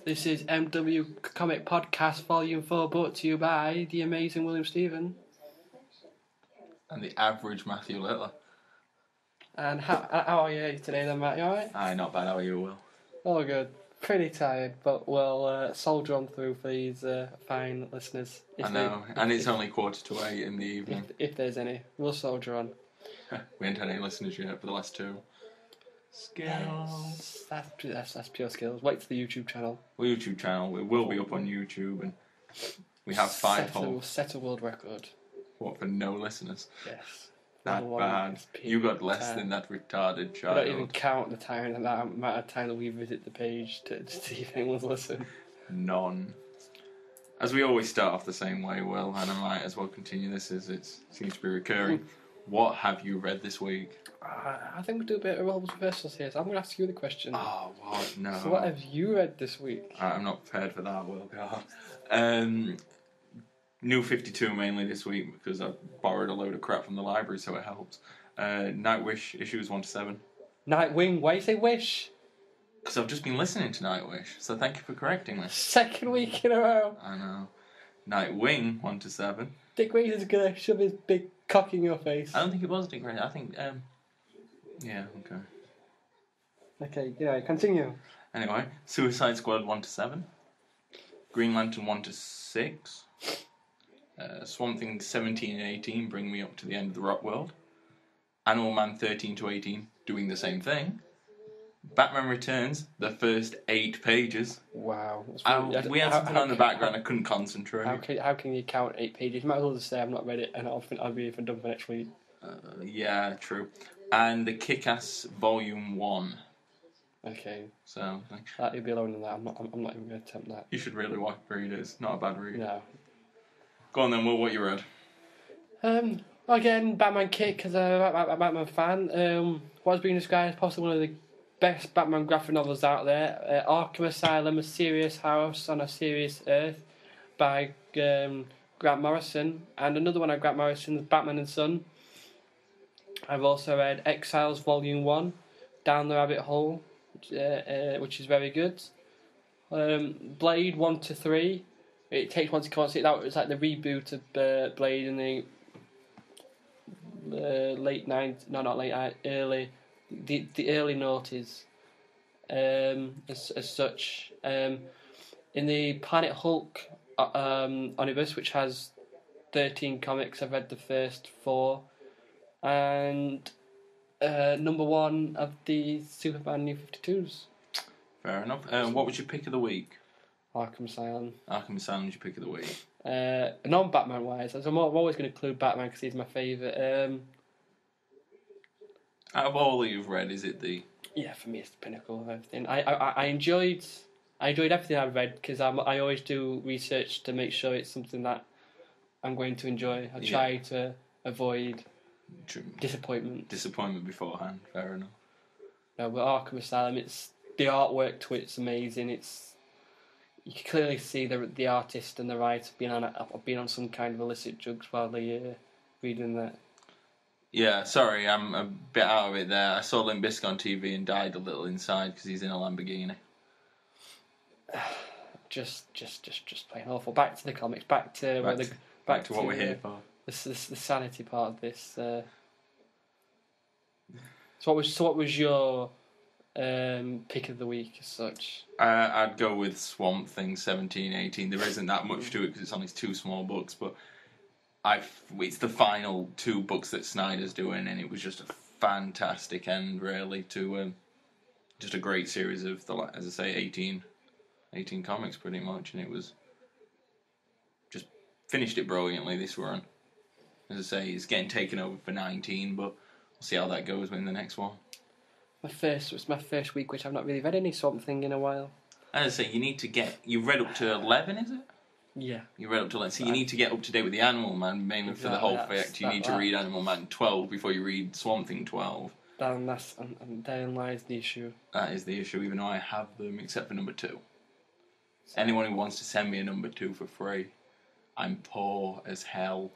This is MW Comic Podcast Volume 4, brought to you by the amazing William Stephen. And the average Matthew Littler. And how are you today then, Matt? You alright? Aye, not bad. How are you, Will? Oh, good. Pretty tired, but we'll soldier on through for these fine listeners. I know, and it's only 7:45 in the evening. If there's any, we'll soldier on. We ain't had any listeners yet for the last two. Skills. That's pure skills. Wait to the YouTube channel. Well, YouTube channel. We will be up on YouTube, and we have set a world record. What, for no listeners? Yes. That bad. You got less than that retarded child. I don't even count the time that amount of time that we visit the page to see if anyone's listened. None. As we always start off the same way, Will, and I might as well continue this as it seems to be recurring. What have you read this week? I think we'll do a bit of roles reversals here, so I'm going to ask you the question. Oh, what? No. So what have you read this week? I'm not prepared for that, Will. God. New 52 mainly this week because I borrowed a load of crap from the library, so it helps. Nightwish issues 1 to 7. Nightwing? Why you say wish? Because I've just been listening to Nightwish, so thank you for correcting me. Second week in a row. I know. Nightwing 1 to 7. Dick Grayson's gonna shove his big cock in your face. I don't think it was Dick Grayson. I think yeah, okay. Okay, yeah, continue. Anyway, Suicide Squad 1 to 7. Green Lantern 1 to 6. Swamp Thing 17 and 18 bring me up to the end of the Rock World. Animal Man 13 to 18 doing the same thing. Batman Returns, the first 8 pages. Wow. We had something on the background, I couldn't concentrate. How can you count 8 pages? You might as well just say I've not read it and I'll be even done for next week. Yeah, true. And the Kick-Ass Volume 1. Okay. So you'll be alone in that. I'm not even going to attempt that. You should really read it. It's not a bad read. No. Go on then, Will, what you read? Again, Batman Kick as a Batman fan. What's being described as possibly one of the best Batman graphic novels out there. Arkham Asylum, A Serious House on a Serious Earth by Grant Morrison. And another one of Grant Morrison's, Batman and Son. I've also read Exiles Volume 1, Down the Rabbit Hole, which is very good. Blade 1 to 3. It takes one to consider. That was like the reboot of Blade in the late 90s. No, not late. Early. The early noughties. As such, in the Planet Hulk omnibus, which has 13 comics, I've read the first 4, and number 1 of the Superman New 52s. Fair enough. What was your pick of the week? Arkham Asylum. Arkham Asylum was your pick of the week. Non-Batman wise, I'm always going to include Batman because he's my favourite. Out of all that you've read, is it the... Yeah, for me it's the pinnacle of everything. I enjoyed everything I've read because I always do research to make sure it's something that I'm going to enjoy. I try to avoid disappointment. Disappointment beforehand, fair enough. No, but Arkham Asylum, it's the artwork to it's amazing. You can clearly see the artist and the writer being on some kind of illicit drugs while they reading that. Yeah, sorry, I'm a bit out of it there. I saw Limp Bizkit on TV and died a little inside because he's in a Lamborghini. Just plain awful. Back to the comics. Back to what we're here for. The sanity part of this. So what was your pick of the week as such? I'd go with Swamp Thing 17, 18. There isn't that much to it because it's only 2 small books, but it's the final 2 books that Snyder's doing, and it was just a fantastic end, really, to just a great series of, as I say, 18 comics, pretty much, and it was just finished it brilliantly, this run. As I say, it's getting taken over for 19, but we'll see how that goes in the next one. It was my first week, which I've not really read any Swamp Thing in a while. As I say, you've read up to 11, is it? Yeah. You read up to 11, so you need to get up to date with the Animal Man, mainly for the whole fact you need to read Animal Man 12 before you read Swamp Thing 12. And therein lies the issue. That is the issue, even though I have them, except for number 2. So, anyone who wants to send me a number 2 for free, I'm poor as hell.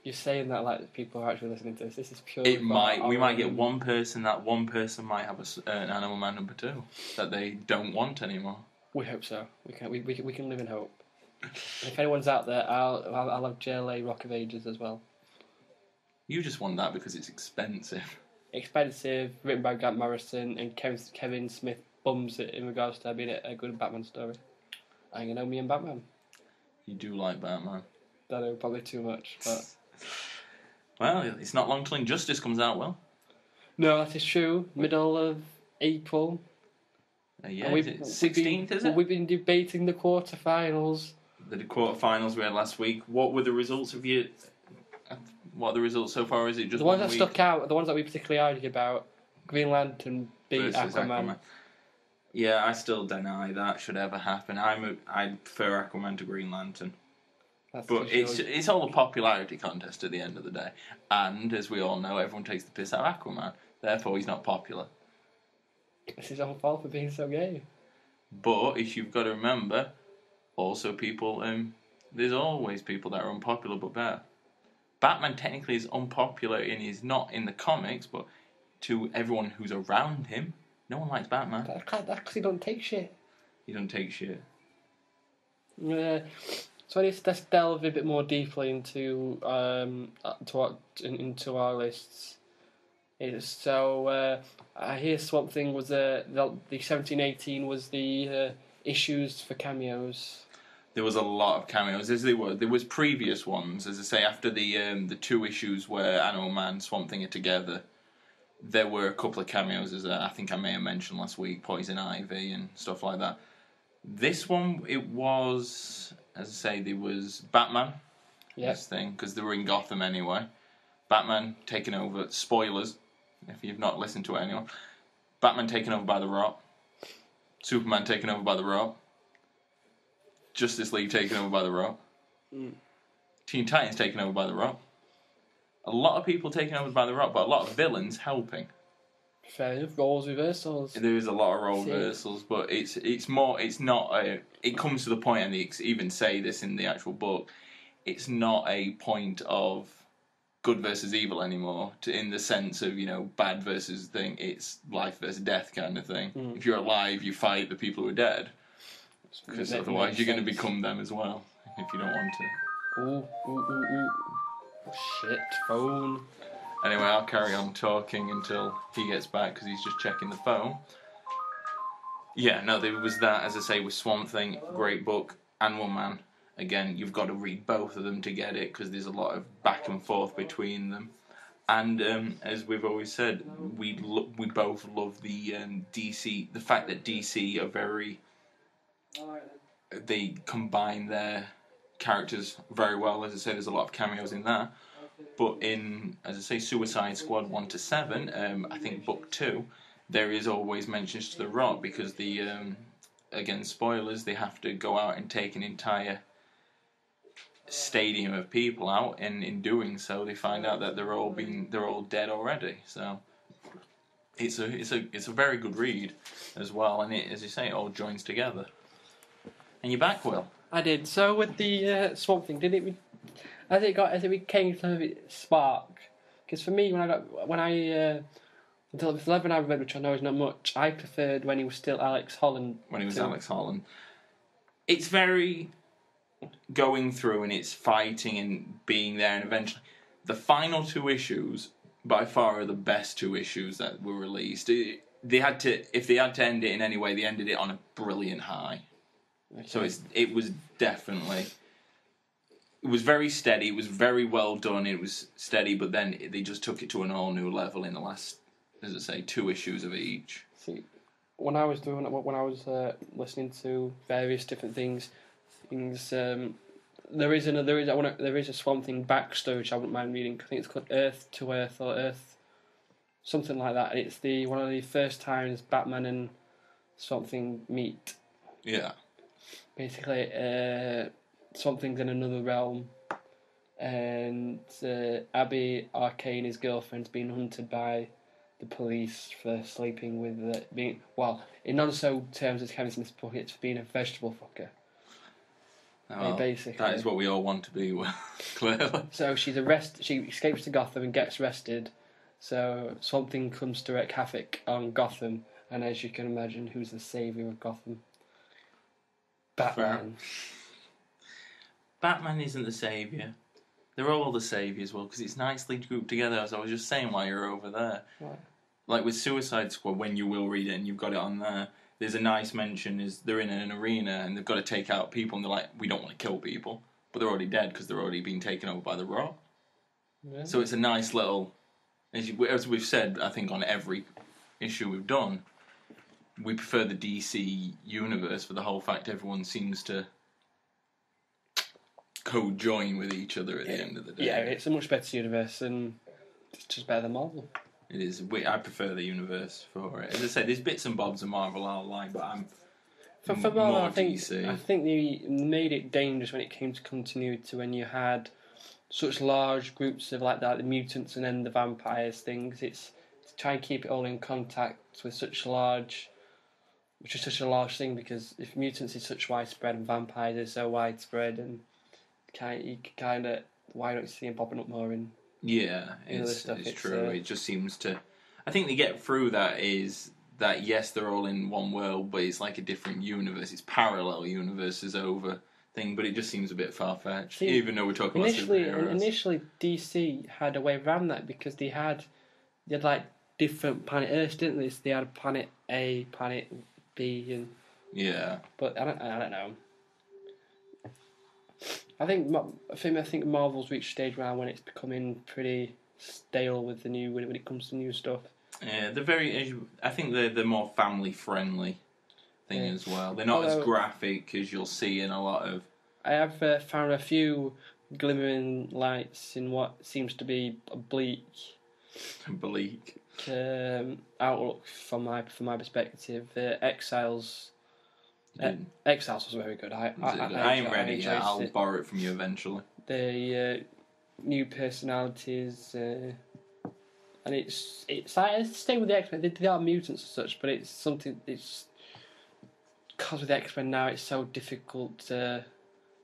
You're saying that like people are actually listening to this. This is pure. We might get one person. That one person might have an Animal Man number 2 that they don't want anymore. We hope so. We can live in hope. If anyone's out there, I'll have JLA Rock of Ages as well. You just want that because it's expensive. Expensive, written by Grant Morrison, and Kevin Smith bums it in regards to being a good Batman story. And you know me and Batman. You do like Batman. I know, probably too much, but... Well, it's not long till Injustice comes out, Will. No, that is true. Middle of April. Yeah, is it 16th, is it? We've been debating the quarterfinals. The quarterfinals we had last week. What were the results of you? What are the results so far? Is it just the ones one that week? stuck out? The ones that we particularly argued about. Green Lantern beat Versus Aquaman. Yeah, I still deny that should ever happen. I prefer Aquaman to Green Lantern. But it's all a popularity contest at the end of the day. And, as we all know, everyone takes the piss out of Aquaman. Therefore, he's not popular. It's his own fault for being so gay. But, if you've got to remember, also people, there's always people that are unpopular but better. Batman technically is unpopular and he's not in the comics, but to everyone who's around him, no one likes Batman. That's because he don't take shit. He don't take shit. So let's delve a bit more deeply into into our lists. I hear Swamp Thing was the 1718 was the issues for cameos. There was a lot of cameos, as there were. There was previous ones, as I say, after the 2 issues where Animal Man and Swamp Thing are together. There were a couple of cameos, as I think I may have mentioned last week, Poison Ivy and stuff like that. This one, it was, as I say, there was Batman. Yeah. This thing, because they were in Gotham anyway. Batman taking over. Spoilers, if you've not listened to it anymore. Batman taken over by The Rock. Superman taken over by The Rock. Justice League taken over by The Rock. Teen Titans taken over by The Rock. A lot of people taken over by The Rock, but a lot of villains helping. Fair enough. Roles reversals. There is a lot of role reversals, but it's more. It's not a. It comes to the point, and they even say this in the actual book. It's not a point of good versus evil anymore, in the sense of bad versus thing. It's life versus death kind of thing. If you're alive, you fight the people who are dead, because otherwise you're going to become them as well if you don't want to. Ooh. Shit, phone. Anyway, I'll carry on talking until he gets back because he's just checking the phone. Yeah, no, there was that, as I say, with Swamp Thing, great book, Animal Man. Again, you've got to read both of them to get it because there's a lot of back and forth between them. And as we've always said, we both love the DC, the fact that DC are they combine their characters very well. As I say, there's a lot of cameos in that. But in, as I say, Suicide Squad 1 to 7, I think book 2, there is always mentions to The Rock because again, spoilers, they have to go out and take an entire stadium of people out, and in doing so, they find out that they're all dead already. So it's a very good read as well, and as you say, it all joins together. And you're back, Will. I did. So with the Swamp Thing, as it became kind of a spark, because for me, until 11 I read, which I know is not much, I preferred when he was still Alex Holland. When he was Alex Holland. It's very going through and it's fighting and being there, and eventually the final 2 issues by far are the best 2 issues that were released. If they had to end it in any way, they ended it on a brilliant high. Okay. So it was definitely. It was very steady. It was very well done. It was steady, but then they just took it to an all new level in the last, as I say, 2 issues of each. See, when I was listening to various different things, there is a Swamp Thing backstory which I wouldn't mind reading. I think it's called Earth to Earth or Earth, something like that. And it's one of the first times Batman and Swamp Thing meet. Yeah. Basically, Swamp Thing's in another realm, and Abby Arcane, his girlfriend's been hunted by the police for sleeping with in not so terms as Kevin Smith's book, it's for being a vegetable fucker. Oh, basically, that is what we all want to be, clearly. So she's arrested. She escapes to Gotham and gets arrested. So Swamp Thing comes to wreak havoc on Gotham, and as you can imagine, who's the saviour of Gotham? Batman. Batman isn't the saviour. They're all the saviours, well, because it's nicely grouped together, as I was just saying while you're over there. Right. Like with Suicide Squad, when you will read it and you've got it on there, there's a nice mention, is they're in an arena and they've got to take out people and they're like, we don't want to kill people. But they're already dead because they're already being taken over by the Rock. Yeah. So it's a nice little, as we've said, I think on every issue we've done, we prefer the DC universe for the whole fact everyone seems to co-join with each other at the end of the day. Yeah, it's a much better universe and it's just better than Marvel. It is. I prefer the universe for it. As I said, there's bits and bobs of Marvel I'll like, but I'm For Marvel, more I think DC. they made it dangerous when it came to continuity, when you had such large groups of like that, the mutants and then the vampires things. It's to try and keep it all in contact with such large, which is such a large thing, because if mutants is such widespread and vampires are so widespread, and you kind of, why don't you see them popping up more in? Yeah, it's true. It just seems to. I think they get through that is that yes, they're all in one world, but it's like a different universe. It's parallel universes over thing, but it just seems a bit far fetched. Even though we're talking about superheroes. Initially, DC had a way around that because they had like different planet Earths, didn't they? So they had planet A, planet B, and yeah. But I don't know. I think Marvel's reached a stage now when it's becoming pretty stale with the new when it comes to new stuff. Yeah, they're very. I think they're more family friendly thing as well. They're not as graphic as you'll see in a lot of. I have found a few glimmering lights in what seems to be a bleak outlook from my perspective. Exiles. Exiles was very good. I ain't ready yet. I'll borrow it from you eventually. The new personalities, and it's like stay with the X-Men. They are mutants and such, but it's something. It's because with the X-Men now, it's so difficult to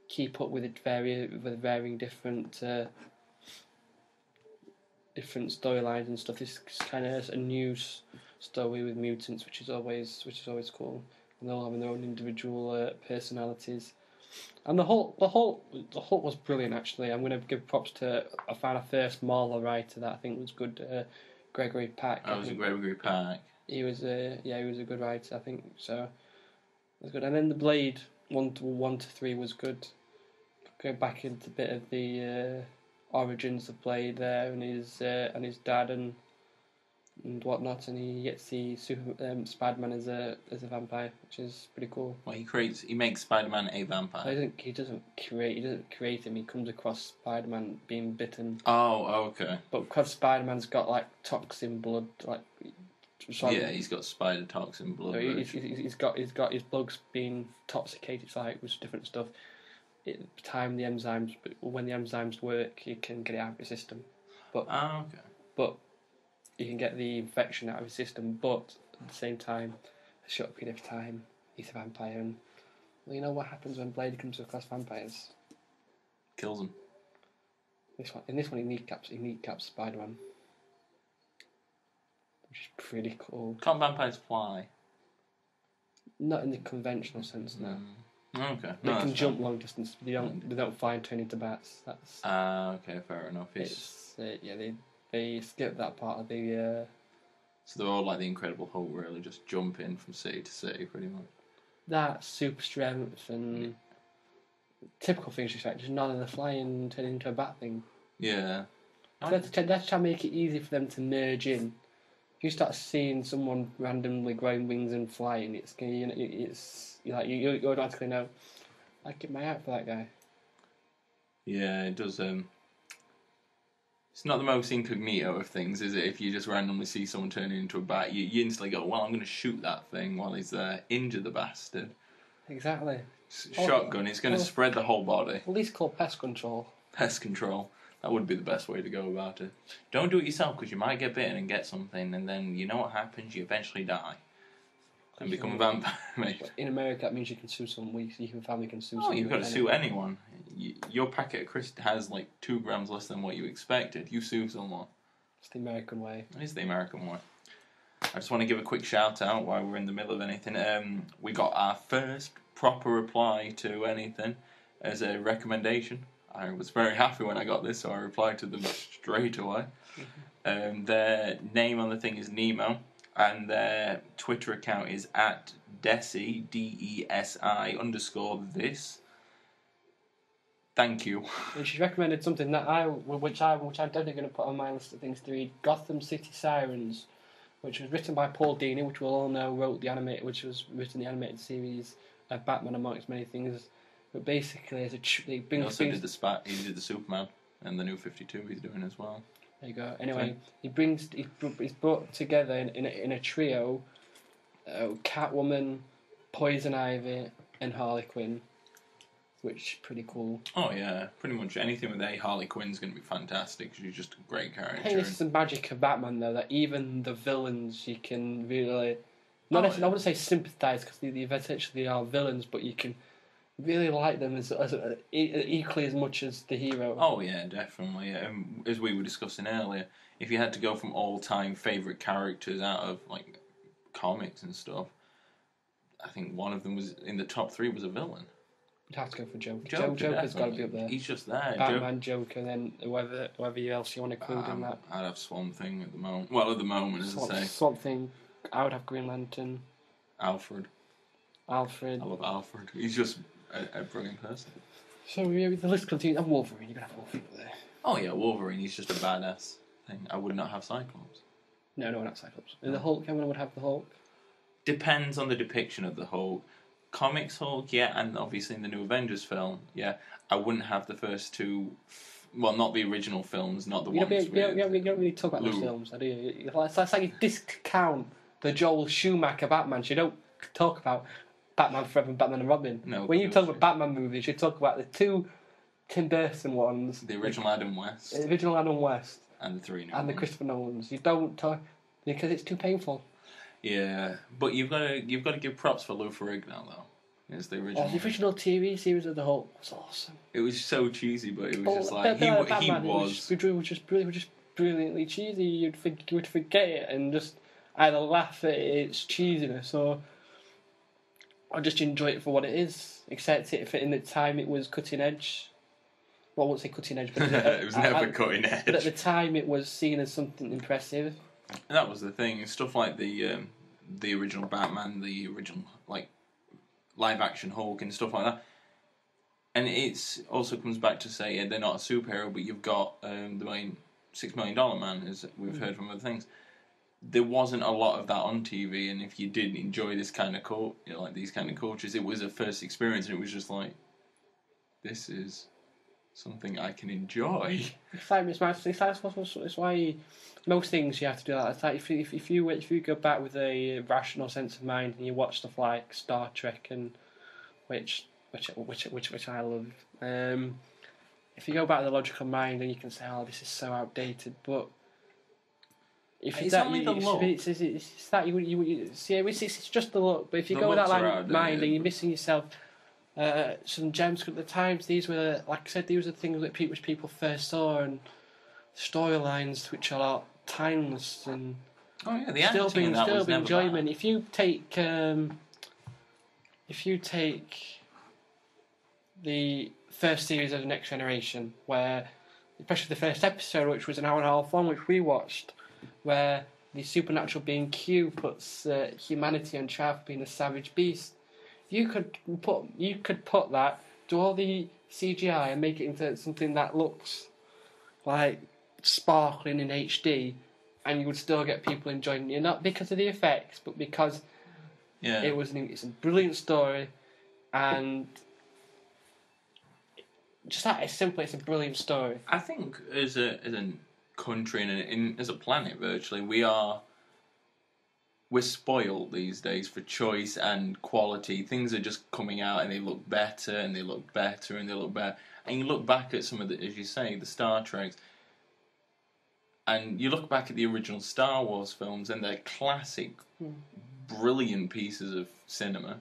keep up with varying different storylines and stuff. This kind of a new story with mutants, which is always cool. And they'll have their own individual personalities. And the Hulk was brilliant. Actually, I'm going to give props to. I found a first Marvel writer that I think was good, Gregory Pack. Gregory Pack. He was a good writer. I think so. It was good. And then the Blade 1 to 3 was good. Go back into a bit of the origins of Blade there, and his dad and whatnot, and he gets the Spider-Man as a vampire, which is pretty cool. Well, he makes Spider-Man a vampire. He doesn't create him. He comes across Spider-Man being bitten. Oh, okay. But because Spider-Man's got like toxin blood, like he's got spider toxin blood. So he's got his blood's being intoxicated, like with different stuff. When the enzymes work, you can get it out of your system. But you can get the infection out of his system, but at the same time, a short period of time, he's a vampire. And well, you know what happens when Blade comes across vampires? Kills him. In this one, he kneecaps Spider-Man, which is pretty cool. Can't vampires fly? Not in the conventional sense, no. Okay. They can jump long distance. They don't fly and turn into bats. That's okay. Fair enough. They skip that part of the. So they're all like the Incredible Hulk, really, just jumping from city to city, pretty much. That super strength and typical things you expect, just none of the flying and turning into a bat thing. Yeah. Let's try to make it easy for them to merge in. If you start seeing someone randomly growing wings and flying, you automatically know. I keep my eye out for that guy. Yeah, it does. It's not the most incognito of things, is it? If you just randomly see someone turning into a bat, you instantly go, well, I'm going to shoot that thing while he's there. Injure the bastard. Exactly. Shotgun, it's going to spread the whole body. At least called pest control. Pest control. That would be the best way to go about it. Don't do it yourself, because you might get bitten and get something, and then you know what happens, you eventually die. And become a vampire, mate. In America, that means you can sue someone. Your family can sue someone. Oh, you've got to sue anyone. Your packet of crisp has like 2 grams less than what you expected. You sue someone. It's the American way. It is the American way. I just want to give a quick shout out while we're in the middle of anything. We got our first proper reply to anything as a recommendation. I was very happy when I got this, so I replied to them straight away. Their name on the thing is Nemo, and their Twitter account is at Desi, DESI_this. Thank you. And she recommended something that which I'm definitely going to put on my list of things to read: Gotham City Sirens, which was written by Paul Dini, which we'll all know which was written the animated series of Batman amongst many things. But basically, He also did the Superman and the New 52 he's doing as well. There you go. Anyway, he's brought together in a trio, Catwoman, Poison Ivy, and Harley Quinn, which is pretty cool. Oh yeah, pretty much anything with Harley Quinn's going to be fantastic. She's just a great character. I think this is the magic of Batman, though, that even the villains you can really I wouldn't say sympathise because they essentially are villains, but you can really like them as equally as much as the hero. Oh yeah, definitely. As we were discussing earlier, if you had to go from all-time favourite characters out of like comics and stuff, I think one of them was in the top 3 was a villain. You'd have to go for Joker. Joker's got to be up there. He's just there. Batman, Joker, and then whoever else you want to include in that. I'd have Swamp Thing at the moment. Well, at the moment, as I say. Swamp Thing. I would have Green Lantern. Alfred. I love Alfred. He's just a brilliant person. So the list continues. And Wolverine. You're going to have Wolverine up there. Oh yeah, Wolverine. He's just a badass thing. I would not have Cyclops. No, not Cyclops. And the Hulk, everyone would have the Hulk. Depends on the depiction of the Hulk. Comics Hulk, yeah, and obviously in the new Avengers film, yeah. I wouldn't have the first 2... Well, not the original films, not the ones with... You don't really talk about those films, do you? It's like you discount the Joel Schumacher Batman. You don't talk about Batman Forever and Batman and Robin. No. When you talk about Batman movies, you talk about the 2 Tim Burton ones. The original Adam West. The original Adam West. And the 3 new And ones. the Christopher Nolans. You don't talk... Because it's too painful. Yeah, but you've got to give props for Lou Ferrigno though. It's the original. The original TV series of the Hulk was awesome. It was so cheesy, but it was just like he was. It was just brilliantly cheesy. You would forget it and just either laugh at its cheesiness or just enjoy it for what it is. Accept it for in the time it was cutting edge. Well, I won't say cutting edge, but it was never cutting edge. But at the time, it was seen as something impressive. And that was the thing. Stuff like the original Batman, the original like live action Hulk and stuff like that. And it's also comes back to say they're not a superhero, but you've got the main $6 Million Man, as we've heard from other things. There wasn't a lot of that on TV, and if you did enjoy this kind of like these kind of cultures, it was a first experience, and it was just like, this is something I can enjoy. It's why most things you have to do that. It's like if you go back with a rational sense of mind and you watch stuff like Star Trek and which I love. If you go back to the logical mind and you can say, "Oh, this is so outdated," but if it's that, it's that you see, it's just the look. But if you go with that mind and you're missing yourself. Some gems at the times. These were, like I said, these were the things that people first saw, and storylines which are timeless and still being enjoyment. If you take the first series of the Next Generation, where especially the first episode, which was an hour and a half long, which we watched, where the supernatural being Q puts humanity on trial for being a savage beast. You could put that, do all the CGI and make it into something that looks like sparkling in HD, and you would still get people enjoying it, not because of the effects, but because it's a brilliant story, and just that it's simple. It's a brilliant story. I think as a country and as a planet, virtually, we're spoiled these days for choice and quality. Things are just coming out and they look better and they look better and they look better. And you look back at some of the, as you say, the Star Treks, and you look back at the original Star Wars films and they're classic, brilliant pieces of cinema.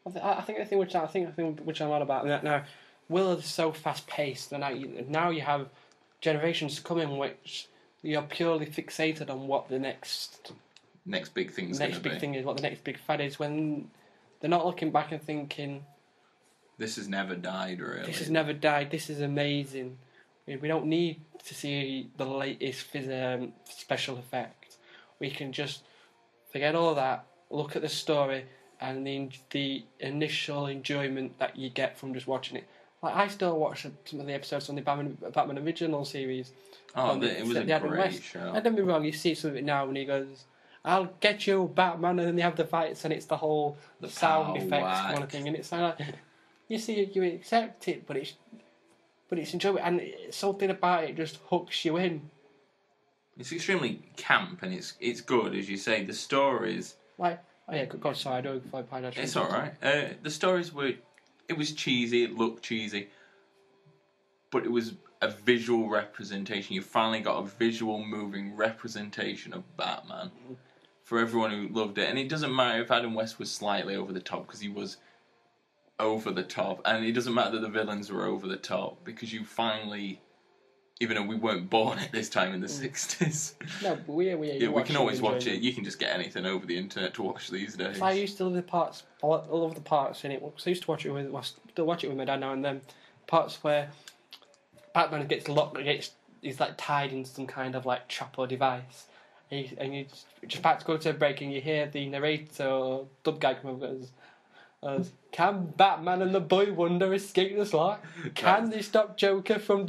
I think the thing which I'm on about now, Willard is so fast paced, and now you have generations coming which you're purely fixated on what the next big thing is, what the next big fad is, when They're not looking back and thinking, This has never died, really. this has never died, this is amazing. We don't need to see the latest special effect. We can just forget all that, look at the story, and the initial enjoyment that you get from just watching it. Like, I still watch some of the episodes on the Batman original series. Oh, it was a great show. And don't be wrong, you see some of it now when he goes, I'll get you, Batman, and then they have the fights, and it's the whole sound effects kind of thing, and it's like, you see it, you accept it, but it's enjoyable, and something about it just hooks you in. It's extremely camp, and it's good, as you say. The stories... Like, oh yeah, God, sorry, I don't apologize. It's alright. The stories were... It was cheesy, it looked cheesy, but it was a visual representation. You finally got a visual, moving representation of Batman for everyone who loved it. And it doesn't matter if Adam West was slightly over the top, because he was over the top. And it doesn't matter that the villains were over the top, because you finally... Even though we weren't born at this time in the 60s. No, but we can always watch it. You can just get anything over the internet to watch these days. I used to love the parts. I love the parts in it. Because I used to watch it with my dad now and then. Parts where Batman gets locked, he's like tied in some kind of like trap or device, and you just about to go to a break, and you hear the narrator or dub guy come over and goes, "Can Batman and the Boy Wonder escape this lock? Can they stop Joker from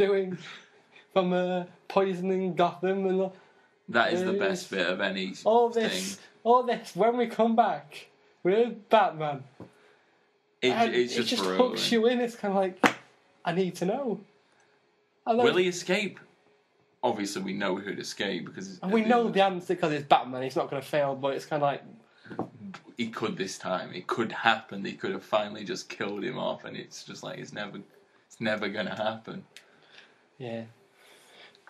poisoning Gotham?" And that is the best bit of any all this when we come back with Batman. It's just hooks you in. It's kind of like, I need to know. Will he escape? Obviously, we know who'd escape because we know the answer because it's Batman. He's not going to fail, but it's kind of like he could this time. It could happen. He could have finally just killed him off, and it's just like it's never going to happen. Yeah.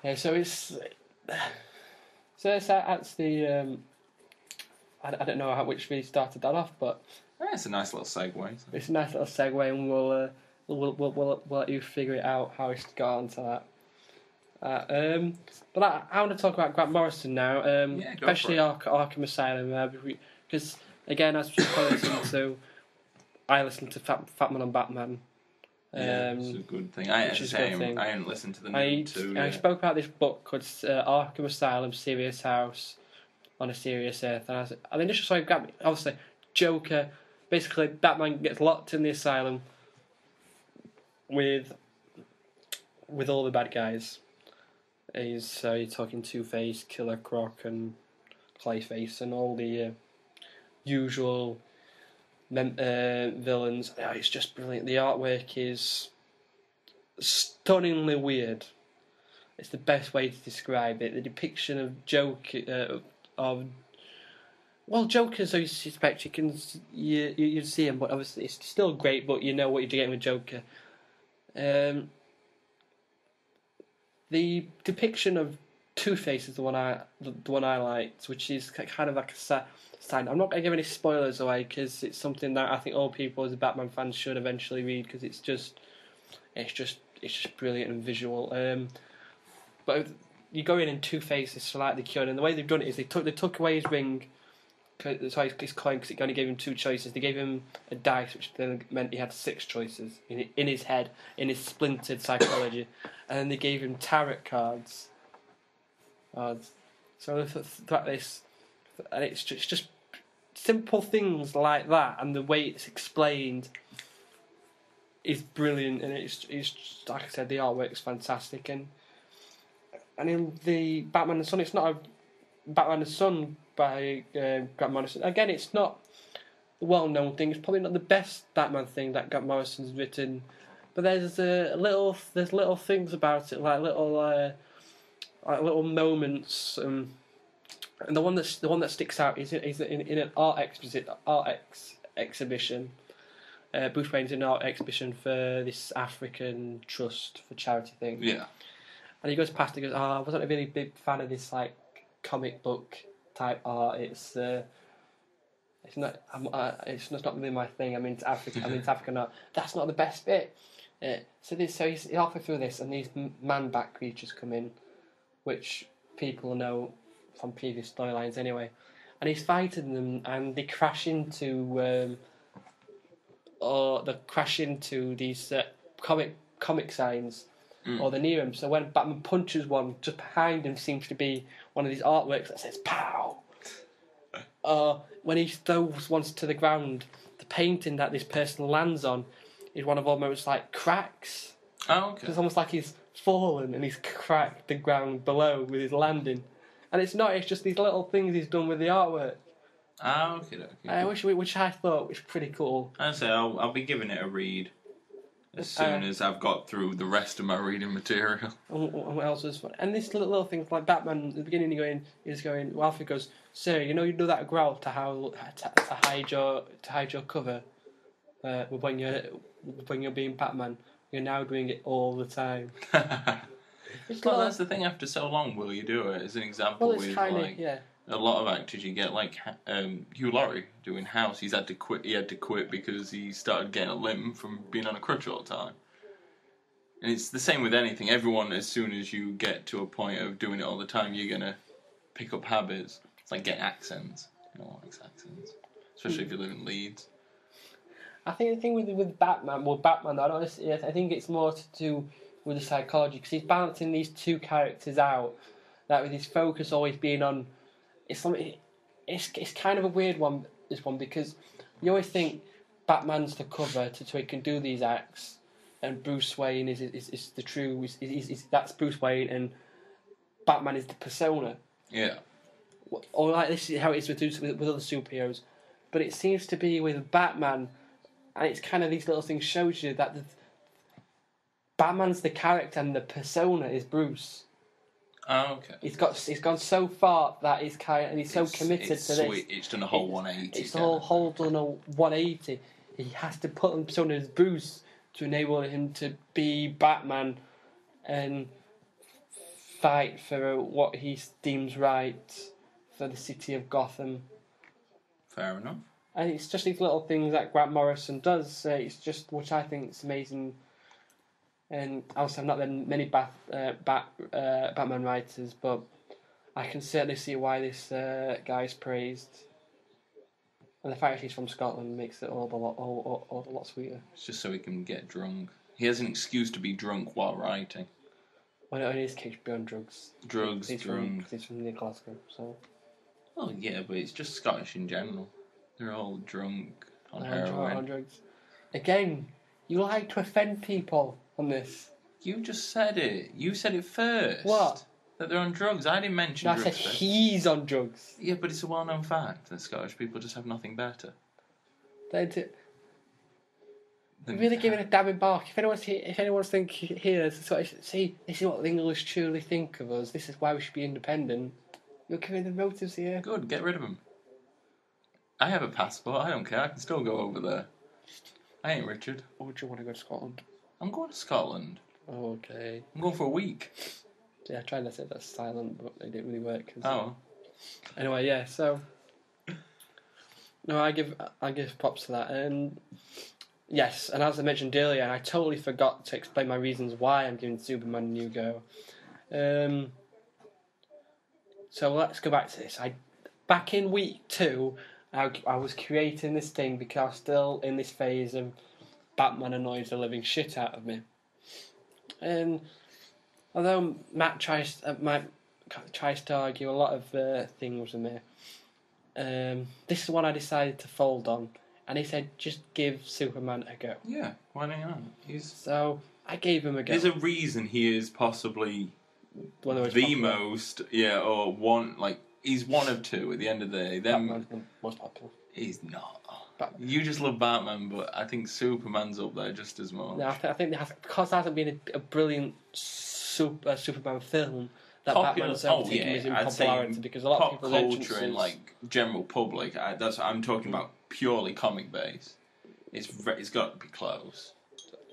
Yeah, so that's the I don't know which we started that off, but it's a nice little segue. It's a nice little segue, and we'll let you figure it out how it's got onto that. But I want to talk about Grant Morrison now, especially Arkham Asylum, because again, as I listen to Fatman on Batman. It's a good thing. I haven't listened to the new two yet. I spoke about this book called Arkham Asylum, Serious House on a Serious Earth, and the initial story got me. Obviously, Joker, basically Batman gets locked in the asylum with all the bad guys. You're talking Two-Face, Killer Croc, and Clayface, and all the usual villains. Oh, it's just brilliant. The artwork is stunningly weird. It's the best way to describe it. The depiction of Joker, Joker's so you suspect you see him, but obviously it's still great. But you know what you're getting with Joker. The depiction of Two-Face is the one I liked, which is kind of like a sign. I'm not going to give any spoilers away because it's something that I think all people as Batman fans should eventually read because it's just brilliant and visual. But you go in and Two-Face is slightly cured, and the way they've done it is they took away his ring. Sorry, his coin, because it only gave him 2 choices. They gave him a dice, which then meant he had 6 choices in his head, in his splintered psychology, and then they gave him tarot cards. So throughout this, and it's just simple things like that, and the way it's explained is brilliant, and it's like I said, the artwork's fantastic, and in the Batman and Son, it's not a Batman and Son by Grant Morrison. Again, it's not a well-known thing. It's probably not the best Batman thing that Grant Morrison's written, but there's little things about it, like little moments. And the one that sticks out is in an art exhibition. Bruce Wayne's in an art exhibition for this African trust for charity thing. Yeah. And he goes past and goes, I wasn't a really big fan of this like comic book type art. It's not really my thing. I'm into African art. That's not the best bit. So he's halfway through this, and these man-bat creatures come in, which people know from previous storylines anyway. And he's fighting them, and they crash into or they crash into these comic signs, or they're near him. So when Batman punches one, just behind him seems to be one of these artworks that says "Pow." When he throws one to the ground, the painting that this person lands on is one of almost like cracks. Oh, okay. It's almost like he's fallen and he's cracked the ground below with his landing. And it's not, it's just these little things he's done with the artwork. Ah, okay. Which I thought was pretty cool. I'd say I'll be giving it a read as soon as I've got through the rest of my reading material. And what else was fun? And these little things like Batman at the beginning, Alfred goes, "Sir, you do that growl to hide your cover when you're being Batman. You're now doing it all the time." Well, that's the thing. After so long, will you do it? As an example, Well, it's with kind of a lot of actors, you get like Hugh Laurie doing House. He had to quit because he started getting a limp from being on a crutch all the time. And it's the same with anything. Everyone, as soon as you get to a point of doing it all the time, you're gonna pick up habits. It's like getting accents. No one likes accents, especially if you live in Leeds. I think the thing with Batman, I think it's more to do with the psychology, because he's balancing these two characters out. That with his focus always being on, it's kind of a weird one, this one, because you always think Batman's the cover so he can do these acts, and Bruce Wayne is the true, that's Bruce Wayne, and Batman is the persona. Yeah. Or like this is how it is with other superheroes, but it seems to be with Batman, and it's kind of these little things shows you that Batman's the character and the persona is Bruce. Oh, okay. He's gone so far that he's so committed to this. It's done a whole 180. It's the whole done a 180. He has to put on persona as Bruce to enable him to be Batman and fight for what he deems right for the city of Gotham. Fair enough. And it's just these little things that Grant Morrison does. It's just, which I think is amazing. And also, I've not read many Batman writers, but I can certainly see why this guy is praised. And the fact he's from Scotland makes it all a lot sweeter. It's just so he can get drunk. He has an excuse to be drunk while writing. Well, in his case, be on drugs. Drunk. He's from near Glasgow, so. Oh yeah, but it's just Scottish in general. They're all drunk on heroin. On drugs. Again, you like to offend people on this. You just said it. You said it first. What? That they're on drugs. I didn't mention No, drugs. I said he's on drugs. Yeah, but it's a well-known fact that Scottish people just have nothing better. They're really giving a damn embark. If anyone's thinking here, see, this is what the English truly think of us. This is why we should be independent. You're giving the motives here. Good, get rid of them. I have a passport. I don't care. I can still go over there. I ain't Richard. Or would you want to go to Scotland? I'm going to Scotland. Okay. I'm going for a week. Yeah, I tried to say that's silent, but it didn't really work. Oh. Anyway, yeah. So, no, I give props to that. And yes, and as I mentioned earlier, I totally forgot to explain my reasons why I'm giving Superman a new go. So let's go back to this. Back in week 2, I was creating this thing because I was still in this phase of Batman annoys the living shit out of me. And although Matt tries to argue a lot of things with me, this is one I decided to fold on. And he said, just give Superman a go. Yeah, why not? So I gave him a go. There's a reason he is possibly one of the most, or one, like, he's one of two at the end of the day. Batman's the most popular. He's not. Batman. You just love Batman, but I think Superman's up there just as much. No, I think because there hasn't been a brilliant Superman film, that Popular, Batman's overtaken his popularity because a lot of people's culture entrances... and like general public. I'm talking about purely comic base. It's got to be close.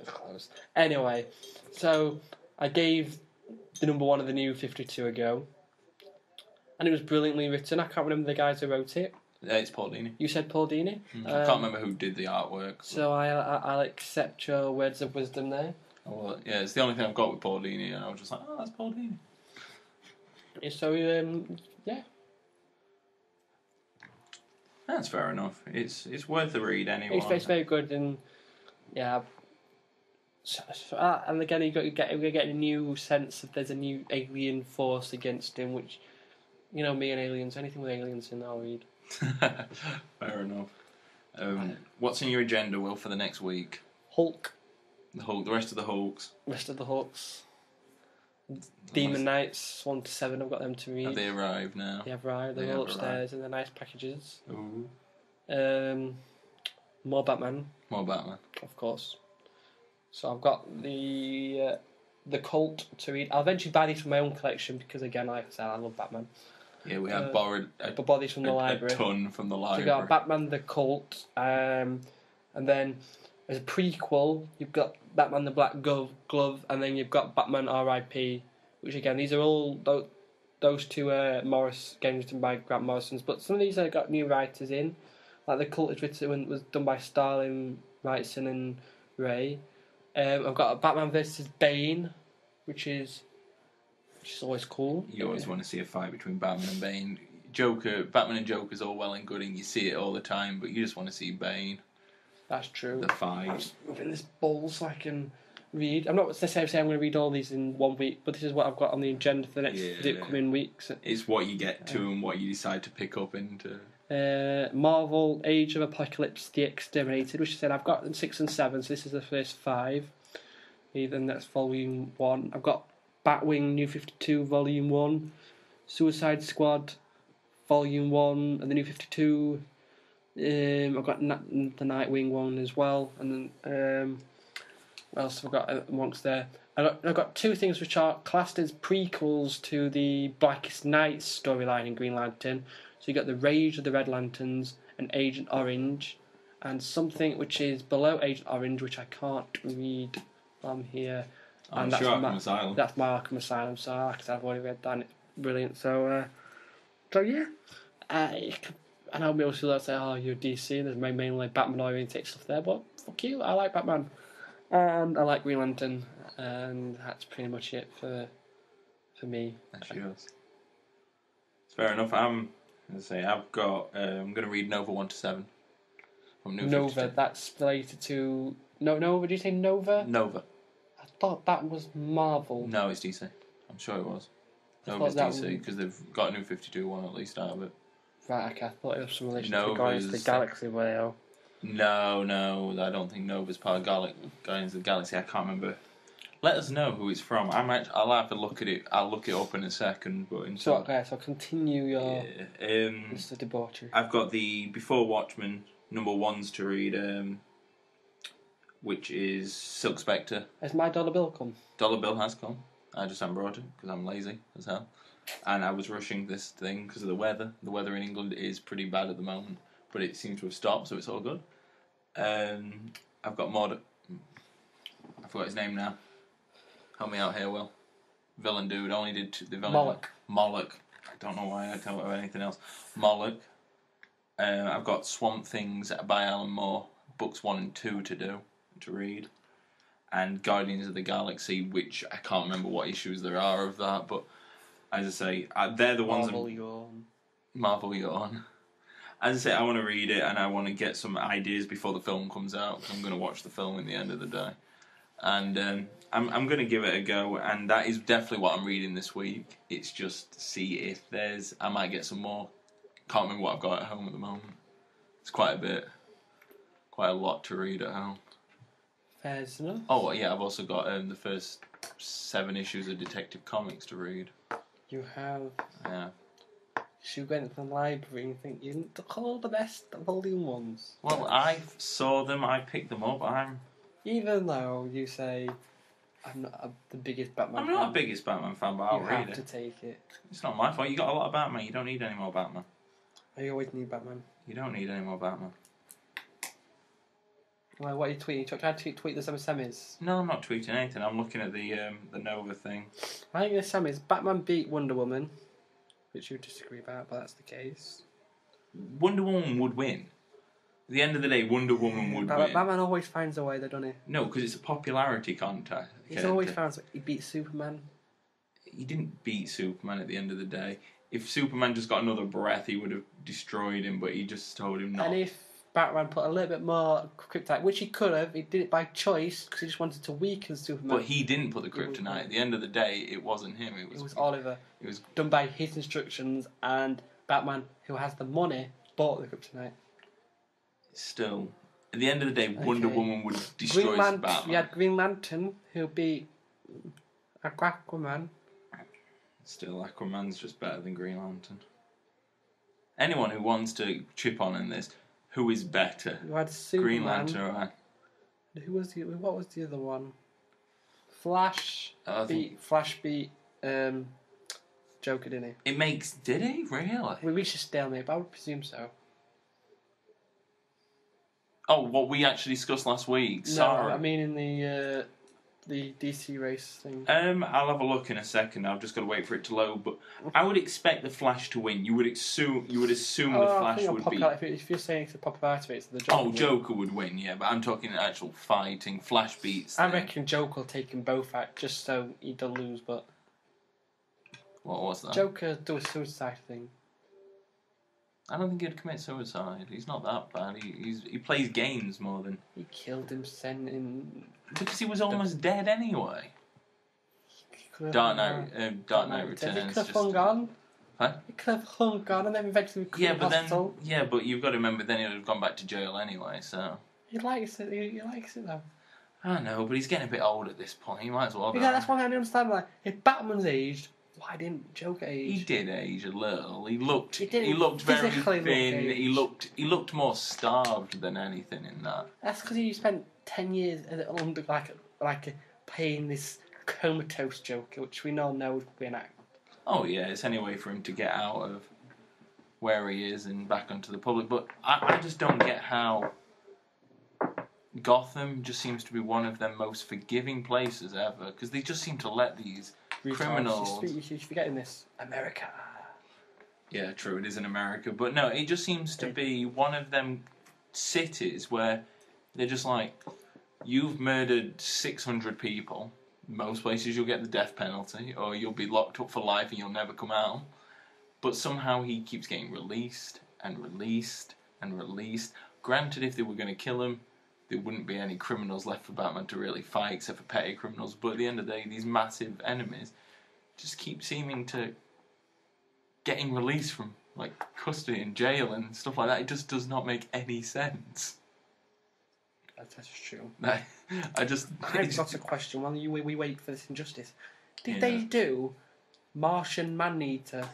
Close. Anyway, so I gave the number 1 of the New 52 a go, and it was brilliantly written. I can't remember the guys who wrote it. It's Paul Dini. You said Paul Dini? I can't remember who did the artwork. So I'll accept your words of wisdom there. Oh, well, yeah, it's the only thing I've got with Paul Dini, and I was just like, oh, that's Paul Dini. So, yeah. That's fair enough. It's worth a read anyway. It's very good, and yeah. And again, we're getting a new sense of there's a new alien force against him, which, me and aliens, anything with aliens in, I'll read. Fair enough. What's in your agenda, Will, for the next week? Hulk. The rest of the Hulks. Rest of the Hulks. Demon Knights 1 to 7. I've got them to read. Have they arrived now? They have arrived. They're all upstairs in their nice packages. Ooh. More Batman. More Batman. Of course. So I've got the Cult to read. I'll eventually buy these for my own collection because, again, like I said, I love Batman. Yeah, we have borrowed bought these from the library. A ton from the library. So you've got Batman the Cult, and then as a prequel, you've got Batman the Black Glove, and then you've got Batman R.I.P., which again, these are all those two Morris games written by Grant Morrison's, but some of these have got new writers in. Like the Cult was done by Starlin, Wrightson, and Ray. I've got Batman vs Bane, which is always cool. You always want to see a fight between Batman and Bane. Batman and Joker's all well and good, and you see it all the time, but you just want to see Bane. That's true. The fight. I'm just moving this ball so I can read. I'm not necessarily saying I'm going to read all these in 1 week, but this is what I've got on the agenda for the upcoming weeks. It's what you get to and what you decide to pick up into. Marvel Age of Apocalypse The Exterminated, which I said I've got 6 and 7, so this is the first 5. Then that's volume 1. I've got Batwing New 52 volume 1, Suicide Squad volume 1, and the New 52. I've got the Nightwing one as well, and then what else have I got amongst there? I've got 2 things which are classed as prequels to the Blackest Night storyline in Green Lantern. So you got the Rage of the Red Lanterns and Agent Orange, and something which is below Agent Orange, which I can't read from here. And that's Arkham Asylum. That's my Arkham Asylum. So like I said, I've already read that. And it's brilliant. So yeah. I know people will say, "Oh, you're DC." There's mainly Batman oriented stuff there, but fuck you. I like Batman, and I like Green Lantern, and that's pretty much it for me. That's yours. It's fair enough. I've got. I'm going to read Nova 1 to 7 from New Nova. 52. That's related to Nova. Did you say Nova? Nova. I thought that was Marvel. No, it's DC. I'm sure it was. Nova's DC because they've got a New 52 one at least out of it. Right, okay, I thought it was some relation Nova's to Guardians of the Galaxy Whale. No, I don't think Nova's part of Guardians of the Galaxy. I can't remember. Let us know who it's from. I'll have to look at it. I'll look it up in a second. But so continue your Mr. Debauchery. I've got the Before Watchmen number 1s to read, which is Silk Spectre. Has my dollar bill come? Dollar bill has come. I just haven't brought it because I'm lazy as hell. And I was rushing this thing because of the weather. The weather in England is pretty bad at the moment, but it seems to have stopped, so it's all good. I've got Mord. I forgot his name now. Help me out here, Will. Villain dude. Only did the villain. Moloch. I don't know why I don't know anything else. Moloch. I've got Swamp Things by Alan Moore, books 1 and 2 to read. And Guardians of the Galaxy, which I can't remember what issues there are of that, but as I say, they're the ones. Marvel Yawn. As I say, I want to read it and I want to get some ideas before the film comes out. I'm going to watch the film in the end of the day, and I'm going to give it a go. And that is definitely what I'm reading this week. It's just to see if I might get some more. Can't remember what I've got at home at the moment. It's quite a lot to read at home. Fair enough. Oh yeah, I've also got the first 7 issues of Detective Comics to read. You have. Yeah. You went to the library and think you took all the best volume 1s. Well, I saw them, I picked them up. Even though you say I'm not the biggest Batman I'm fan. not the biggest Batman fan, but I'll read it. You have to take it. It's not my fault. You got a lot of Batman. You don't need any more Batman. You always need Batman. You don't need any more Batman. Well, what are you tweeting? You tried to tweet the semis. No, I'm not tweeting anything. I'm looking at the Nova thing. I think the semis. Batman beat Wonder Woman, which you disagree about, but that's the case. Wonder Woman would win. At the end of the day, Wonder Woman would win. Batman always finds a way, though, doesn't he? No, because it's a popularity contest. He's always found. He beat Superman. He didn't beat Superman at the end of the day. If Superman just got another breath, he would have destroyed him. But he just told him not. And if Batman put a little bit more kryptonite, which he could have. He did it by choice because he just wanted to weaken Superman. But he didn't put the kryptonite. At the end of the day, it wasn't him. It was Oliver. It was done by his instructions, and Batman, who has the money, bought the kryptonite. still. At the end of the day, Wonder Woman would destroy Batman. You had Green Lantern, who'll be Aquaman. Still, Aquaman's just better than Green Lantern. Anyone who wants to chip on in this, who is better? You had Superman. Green Lantern or what was the other one? Flash beat Joker, didn't he? Did he? Really? We reached a stalemate, but I would presume so. Oh, what we actually discussed last week. Sorry. No, I mean in the DC race thing. I'll have a look in a second. I've just got to wait for it to load. But I would expect the Flash to win. You would assume the Flash would be. If you're saying it's a popularity rate, it's the Joker. Oh, Joker would win, yeah. But I'm talking actual fighting. Flash beats. I reckon Joker will take them both out just so he don't lose. But what was that? Joker do a suicide thing. I don't think he'd commit suicide. He's not that bad. He plays games more than. He killed him, in. Because he was almost dead anyway. Dark Knight Returns. He could have hung on. Huh? He could have hung on and then eventually hospital. But you've got to remember then he would have gone back to jail anyway. So he likes it. He likes it though. I know, but he's getting a bit old at this point. He might as well. Yeah, that's one thing I don't understand. Like, if Batman's aged, why didn't Joker age? He did age a little. He looked very thin. He looked more starved than anything in that. That's because he spent 10 years under playing this comatose Joker, which we all know would be an act. Oh yeah, it's any way for him to get out of where he is and back onto the public. But I just don't get how Gotham just seems to be one of their most forgiving places ever, because they just seem to let these criminals. You're forgetting this. America. Yeah, true, it is in America. But no, it just seems to be one of them cities where they're just like, you've murdered 600 people. Most places you'll get the death penalty, or you'll be locked up for life and you'll never come out. But somehow he keeps getting released and released and released. Granted, if they were going to kill him, there wouldn't be any criminals left for Batman to really fight, except for petty criminals. But at the end of the day, these massive enemies just keep seeming to getting released from custody and jail and stuff like that. It just does not make any sense. That's true. I've got a question while we wait for this injustice. Did they do Martian Manhunter,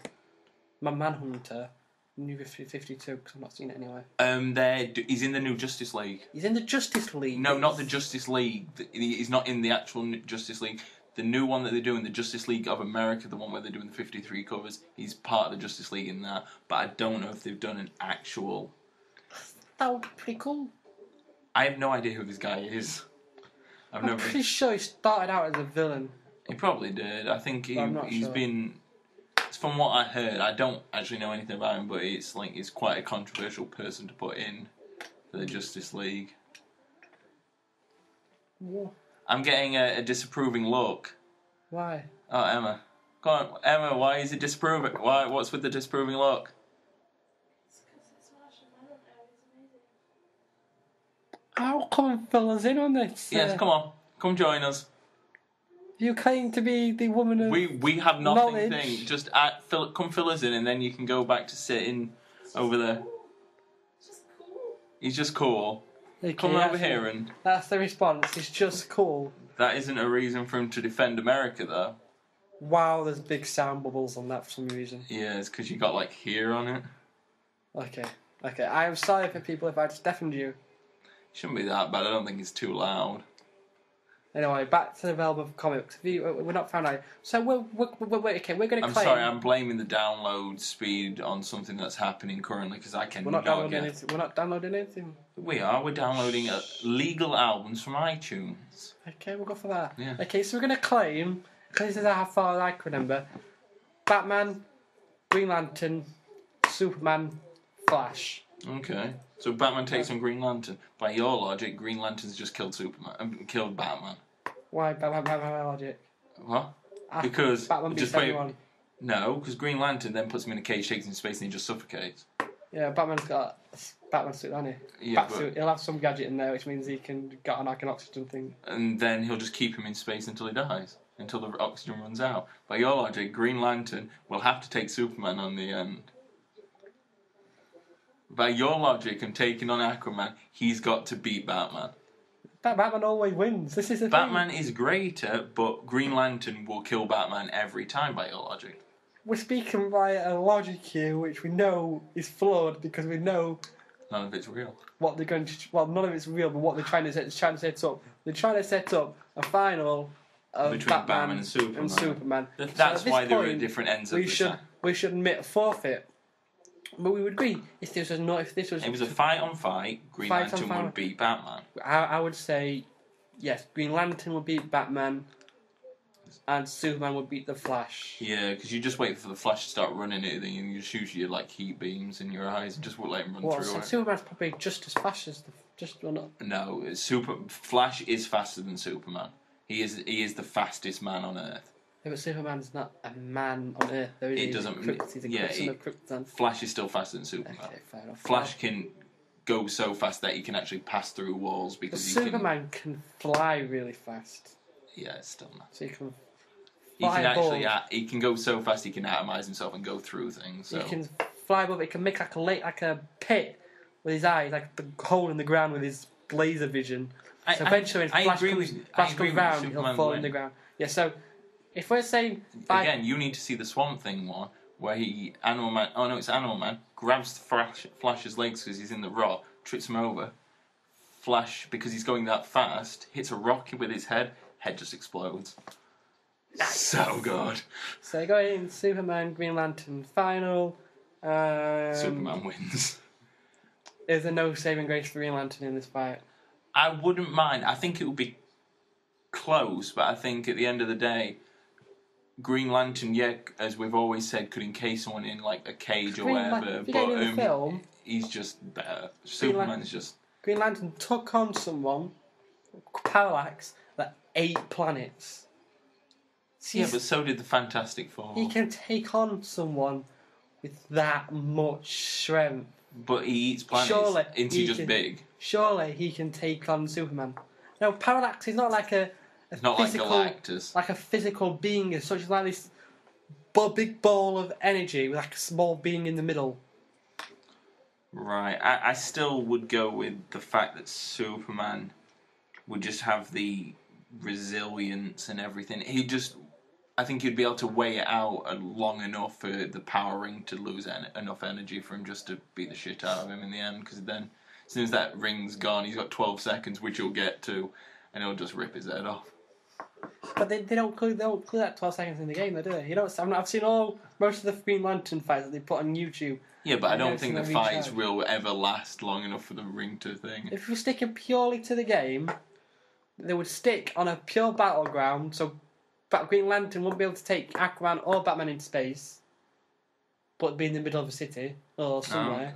New 52? Because I've not seen it anyway. He's in the new Justice League. He's in the Justice League? No, not the Justice League. He's not in the actual Justice League. The new one that they're doing, the Justice League of America, the one where they're doing the 53 covers, he's part of the Justice League in that. But I don't know if they've done an actual... That would be pretty cool. I have no idea who this guy is. I'm pretty sure he started out as a villain. He probably did. I think he's sure. been... From what I heard, I don't actually know anything about him, but it's quite a controversial person to put in for the Justice League. What? I'm getting a disapproving look. Why? Oh, Emma. Go on, Emma, why is it disapproving? What's with the disapproving look? It's because it's Martian Manhunter. It's amazing. How come and fill us in on this? Yes, come on. Come join us. You claim to be the woman of We have nothing knowledge. thing. Just come fill us in, and then you can go back to sitting over there. It's just cool. He's just cool. Okay, Come over here, and that's the response. It's just cool. that isn't a reason for him to defend America, though. Wow, there's big sound bubbles on that for some reason. Yeah, it's because you got here on it. Okay. I'm sorry for people if I just deafened you. Shouldn't be that bad. I don't think it's too loud. Anyway, back to the realm of comics. We're not found out. So we're going to claim. I'm sorry, I'm blaming the download speed on something that's happening currently because I cannot We're not downloading get... anything. We're not downloading anything. We're downloading legal albums from iTunes. Okay, we'll go for that. Yeah. Okay, so we're going to claim, because this is how far I can remember, Batman, Green Lantern, Superman, Flash. Okay. So Batman takes on Green Lantern. By your logic, Green Lantern's just killed killed Batman. Why Batman logic? What? Because Batman beats everyone. No, because Green Lantern then puts him in a cage, takes him to space, and he just suffocates. Yeah, Batman's got Batman suit, hasn't he? Yeah, Batsuit. He'll have some gadget in there, which means he can get on like an oxygen thing. and then he'll just keep him in space until he dies, until the oxygen runs out. By your logic, Green Lantern will have to take Superman on the end. By your logic and taking on Aquaman, he's got to beat Batman. Batman always wins. This is the Batman thing. is greater, but Green Lantern will kill Batman every time, by your logic. We're speaking by a logic here, which we know is flawed because we know None of it's real. what they're going to. Well, none of it's real, but what they're trying to set up. They're trying to set up a final of Between Batman Batman and Superman. So That's at this why they're point, at different ends of we the should side. we should admit a forfeit. But we would agree if this was not if this was. It was a fight on fight. Green Fight on Lantern fight. would beat Batman. I would say yes. Green Lantern would beat Batman, and Superman would beat the Flash. Yeah, because you just wait for the Flash to start running at it, and you just use your like heat beams in your eyes and just won't let him run Well, through so it. Superman's probably just as fast as the well, not. No, Flash is faster than Superman. He is the fastest man on Earth. Yeah, but Superman's not a man on Earth. Though, It he's doesn't- He's a yeah, son of Krypton. Flash is still faster than Superman. Okay, fair enough. Flash can go so fast that he can actually pass through walls But because he Superman can fly really fast, can. Yeah, it's still not. so he can. He can Fly actually. above. He can go so fast he can atomize himself and go through things. So He can fly above it. He can make like a pit with his eyes, like the hole in the ground with his laser vision. So eventually, when Flash comes round, he'll Superman fall win. in the ground. Yeah. So if we're saying Again, you need to see the Swamp Thing one where Animal Man grabs Flash's legs because he's in the rock, trips him over. Flash, because he's going that fast, hits a rock with his head just explodes. So good. So going Superman, Green Lantern final. Superman wins. Is there no saving grace for Green Lantern in this fight? I wouldn't mind. I think it would be close, but I think at the end of the day, Green Lantern, yeah, as we've always said, could encase someone in like a cage or whatever. If you get in the film, he's just better. Superman's just. Green Lantern took on someone, Parallax, that 8 planets. Yeah, but so did the Fantastic Four. He can take on someone with that much strength. But he eats planets. Surely Isn't he just big? Surely he can take on Superman. No, Parallax is not like a It's not physical, like Galactus. like a physical being as such as like this big ball of energy with like a small being in the middle. Right. I still would go with the fact that Superman would just have the resilience and everything. I think he'd be able to weigh it out long enough for the power ring to lose enough energy for him just to beat the shit out of him in the end. Because then, as soon as that ring's gone, he's got 12 seconds, which he'll get to, and he'll just rip his head off. But they don't clear that 12 seconds in the game, though, do they? You don't. I've seen most of the Green Lantern fights that they put on YouTube. Yeah, but I don't Everything think the that fights recharge. will ever last long enough for the ring to thing. If you stick it purely to the game, they would stick on a pure battleground, so Green Lantern wouldn't be able to take Aquaman or Batman into space, but be in the middle of a city or somewhere.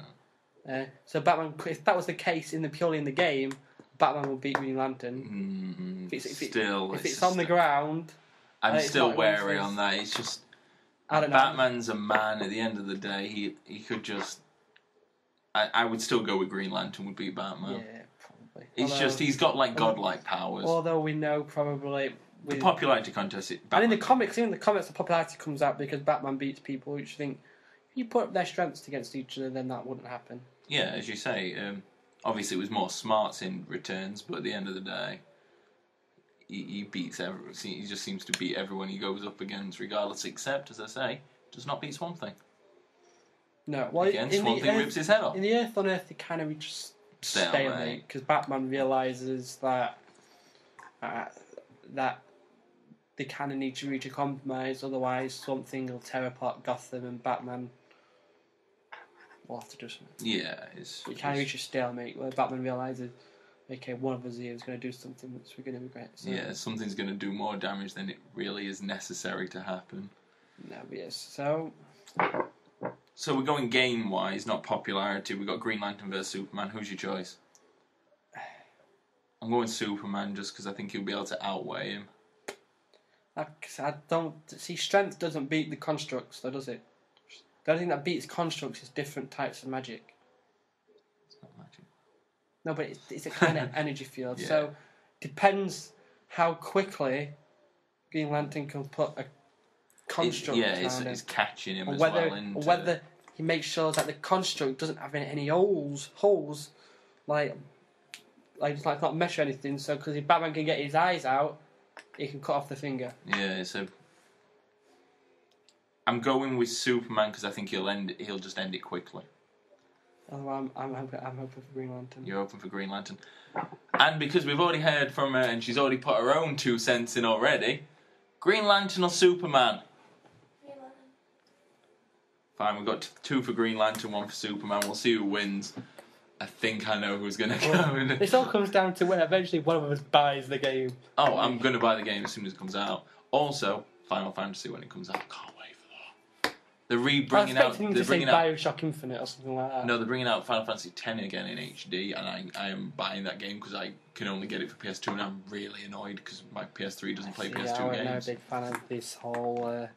So Batman, if that was the case purely in the game, Batman would beat Green Lantern. If it's on the ground, I'm it's still not wary against on that. It's just I don't know. Batman's a man. At the end of the day, he could just. I would still go with Green Lantern would beat Batman. Yeah, probably. It's just he's got like godlike powers. Although we know probably. The popularity contest. And in the comics, the popularity comes out because Batman beats people, which you think if you put their strengths against each other, then that wouldn't happen. Yeah, as you say, obviously it was more smarts in Returns, but at the end of the day, he beats everyone. He just seems to beat everyone he goes up against, regardless. Except, as I say, does not beat Swamp Thing. No, well, Again, Swamp Thing rips his head off. In the Earth on Earth, they kind of reach stalemate because Batman realizes that that they kind of need to reach a compromise, otherwise Swamp Thing will tear apart Gotham and Batman will have to do something. Yeah, You kind of reach a stalemate where Batman realizes, okay, one of us here is going to do something which we're going to regret. So, yeah, something's going to do more damage than it really is necessary to happen. No, but yes. So we're going game-wise, not popularity. We've got Green Lantern versus Superman. Who's your choice? I'm going Superman just because I think he'll be able to outweigh him. I don't see strength doesn't beat the constructs, though, does it? The only thing that beats constructs is different types of magic. It's not magic. No, but it's a kind of energy field. Yeah. So depends how quickly Green Lantern can put a construct It's around him. catching him Or as whether, well into... or whether he makes sure that the construct doesn't have any holes, like just like not mesh or anything. So because if Batman can get his eyes out, he can cut off the finger. Yeah, so... I'm going with Superman because I think he'll just end it quickly. Oh, I'm hoping for Green Lantern. You're open for Green Lantern. And because we've already heard from her and she's already put her own 2 cents in already, Green Lantern or Superman? Green Lantern. Fine, we've got 2 for Green Lantern, 1 for Superman. We'll see who wins. I think I know who's going to go. This all comes down to when eventually one of us buys the game. Oh, I'm going to buy the game as soon as it comes out. Also, Final Fantasy when it comes out. Can't wait for that. They're I was bringing out. expecting him They're to say bringing out. Bioshock Infinite or something like that. No, they're bringing out Final Fantasy X again in HD, and I am buying that game because I can only get it for PS2, and I'm really annoyed because my PS3 doesn't play PS2 I'm no games. big fan of this whole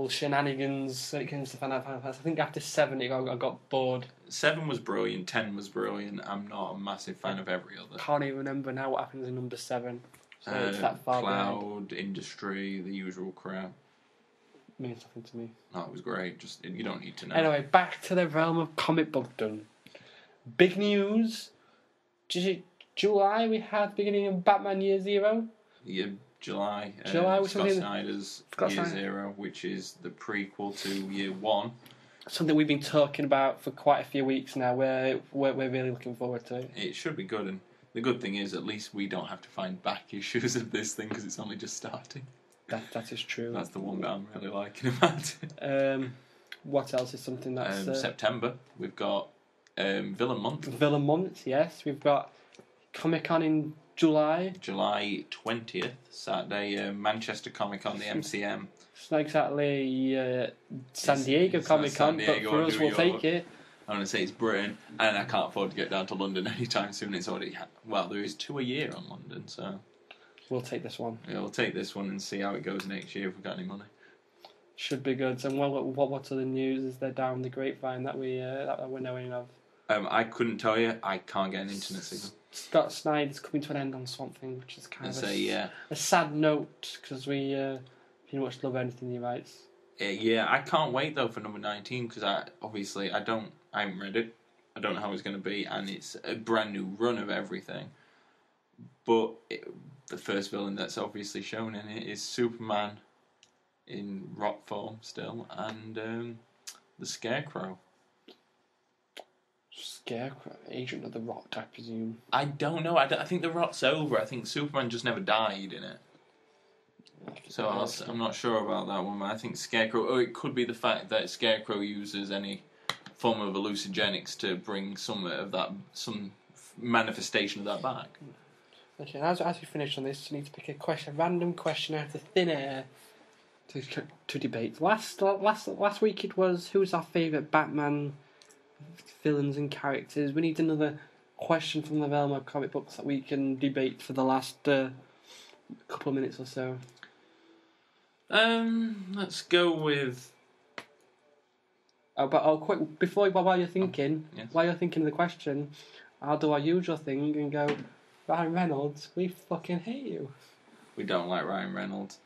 shenanigans when it comes to Final Fantasy. I think after 7 I got bored. 7 was brilliant, 10 was brilliant. I'm not a massive fan of every other. Can't even remember now what happens in number 7. So it's that far behind. Cloud, Industry, the usual crap. Means nothing to me. No, it was great. Just you don't need to know. Anyway, back to the realm of comic book done. Big news. July we had the beginning of Batman Year Zero. Yeah, July. July was Scott something- Snyder's Scott Year Snyder. Zero, which is the prequel to Year One. Something we've been talking about for quite a few weeks now. We're really looking forward to it. It should be good, and the good thing is at least we don't have to find back issues of this thing because it's only just starting. That is true. That's the one bit I'm really liking about it. What else is something that's September, we've got Villain Month. Villain Month? Yes, we've got Comic Con in July. July 20th, Saturday, Manchester Comic Con, the MCM. It's not exactly San Diego it's not Comic Con, San but Diego for or us New we'll York. take it. I'm going to say it's Britain, and I can't afford to get down to London anytime soon. It's already... there is 2 a year on London, so... We'll take this one. Yeah, we'll take this one and see how it goes next year if we've got any money. Should be good. And what other news is there down the grapevine that we're knowing of? I couldn't tell you. I can't get an internet signal. Scott Snyder's coming to an end on Swamp Thing, which is kind of a a sad note because we pretty much love anything he writes. Yeah, I can't wait though for number 19 because I haven't read it. I don't know how it's going to be, and it's a brand new run of everything. But the first villain that's obviously shown in it is Superman in rot form still, and the Scarecrow. Scarecrow, Agent of the Rot, I presume. I don't know. I think the rot's over. I think Superman just never died in it. So I'm not sure about that one. But I think Scarecrow. Oh, it could be the fact that Scarecrow uses any form of hallucinogenics to bring some manifestation of that back. Okay, as we finish on this, we need to pick a random question out of thin air to debate. Last week it was who's our favourite Batman villains and characters. We need another question from the realm of comic books that we can debate for the last couple of minutes or so. Let's go with. Quick while you're thinking, yes. while you're thinking of the question, I'll do our usual thing and go, Ryan Reynolds, we fucking hate you. We don't like Ryan Reynolds.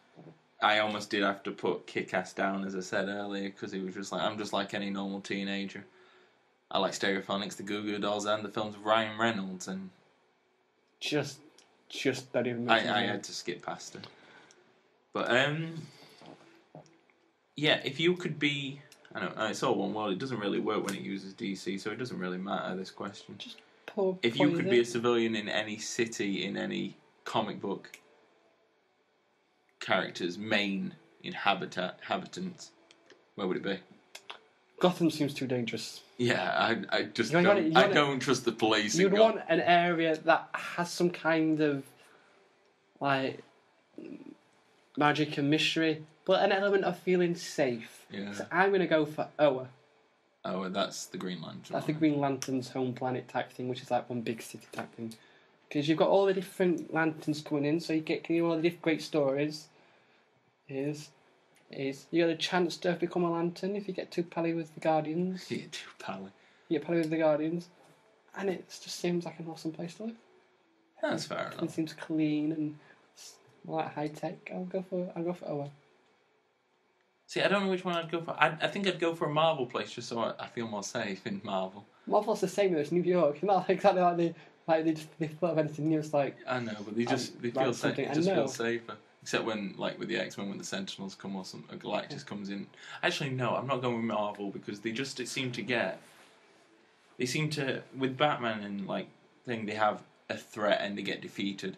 I almost did have to put Kick-Ass down, as I said earlier, because he was just like, I'm just like any normal teenager. I like Stereophonics, the Goo Goo Dolls, and the films of Ryan Reynolds, and just don't even. I had to skip past it. But yeah, if you could be, I don't know, it's all one world. It doesn't really work when it uses DC, so it doesn't really matter. This question. If you could be a civilian in any city, in any comic book character's main inhabitants, where would it be? Gotham seems too dangerous. Yeah, I just You don't trust the police. You'd want an area that has some kind of like magic and mystery, but an element of feeling safe. Yeah. So I'm going to go for Oa. Oh, that's the Green Lantern. That's the Green Lantern's home planet type thing, which is like one big city type thing. Because you've got all the different lanterns coming in, so you get all the different great stories. It is. You get a chance to become a Lantern if you get too pally with the Guardians. You get too pally. You get pally with the Guardians. And it just seems like an awesome place to live. That's fair It enough. seems clean and like high tech. I'll go for Oa. See, I don't know which one I'd go for. I think I'd go for a Marvel place just so I feel more safe in Marvel. Marvel's the same though. It's New York. It's not exactly like they thought of anything new. It's like I know, but they feel like safe. something It I just know. feels safer. Except when, like with the X-Men, when the Sentinels come or some Galactus comes in. Actually, no, I'm not going with Marvel because they seem to with Batman and like thing they have a threat and they get defeated.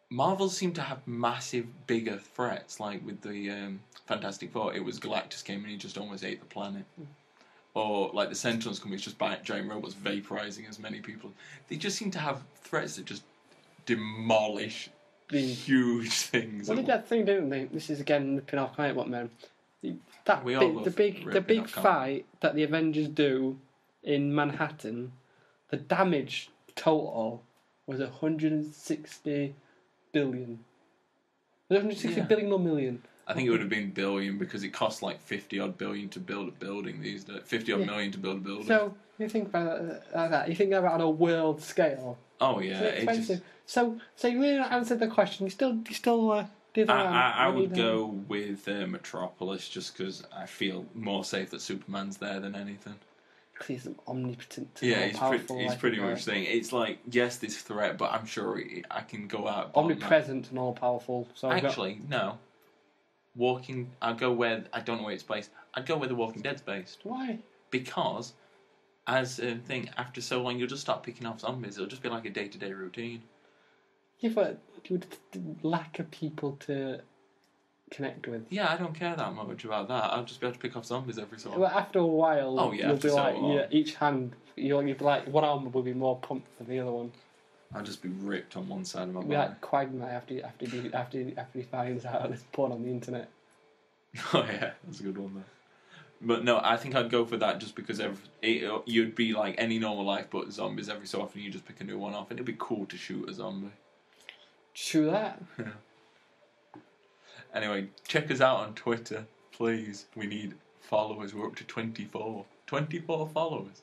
Marvel seem to have massive, bigger threats. Like with the Fantastic Four, it was Galactus came and he just almost ate the planet. Or like the Sentinels come, it's just giant robots vaporizing as many people. They just seem to have threats that just demolish huge things. Well, they did that thing, didn't they? This is again ripping off comic book man. The big off fight that the Avengers do in Manhattan, the damage total was 160 billion. Was it 160 billion or million? I think it would have been billion because it costs like 50 odd billion to build a building these days. 50 odd million to build a building. So you think about it like that. You think about it on a world scale. Oh yeah, It's expensive. just, So you really not answered the question. You still do the I would go with Metropolis just because I feel more safe that Superman's there than anything. He's omnipotent. Yeah, powerful, he's pretty much saying it's like yes, this threat, but I'm sure I can go out. omnipresent and all powerful. So Actually, no. I'd go where I don't know where it's based. I'd go where The Walking Dead's based why? because, as a thing, after so long you'll just start picking off zombies. It'll just be like a day-to-day routine. Yeah, but you would lack of people to connect with. Yeah, I don't care that much about that. I'll just be able to pick off zombies every so often. Well, after a while, Oh, yeah, you'll after be so like, long. each hand, you'll be like, one arm will be more pumped than the other one. I'll just be ripped on one side of my It'll be body. like Quagmire after he finds out this porn on the internet. Oh yeah, that's a good one though. But no, I think I'd go for that just because you'd be like any normal life, but zombies every so often you just pick a new one off, and it'd be cool to shoot a zombie. True that. Anyway, check us out on Twitter, please. We need followers. We're up to 24. 24 followers.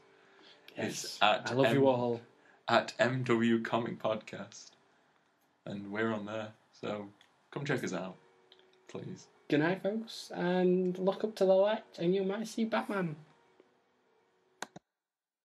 Yes. It's at I love you all. At MW Comic Podcast. And we're on there. So come check us out, please. Good night, folks, and look up to the light, and you might see Batman.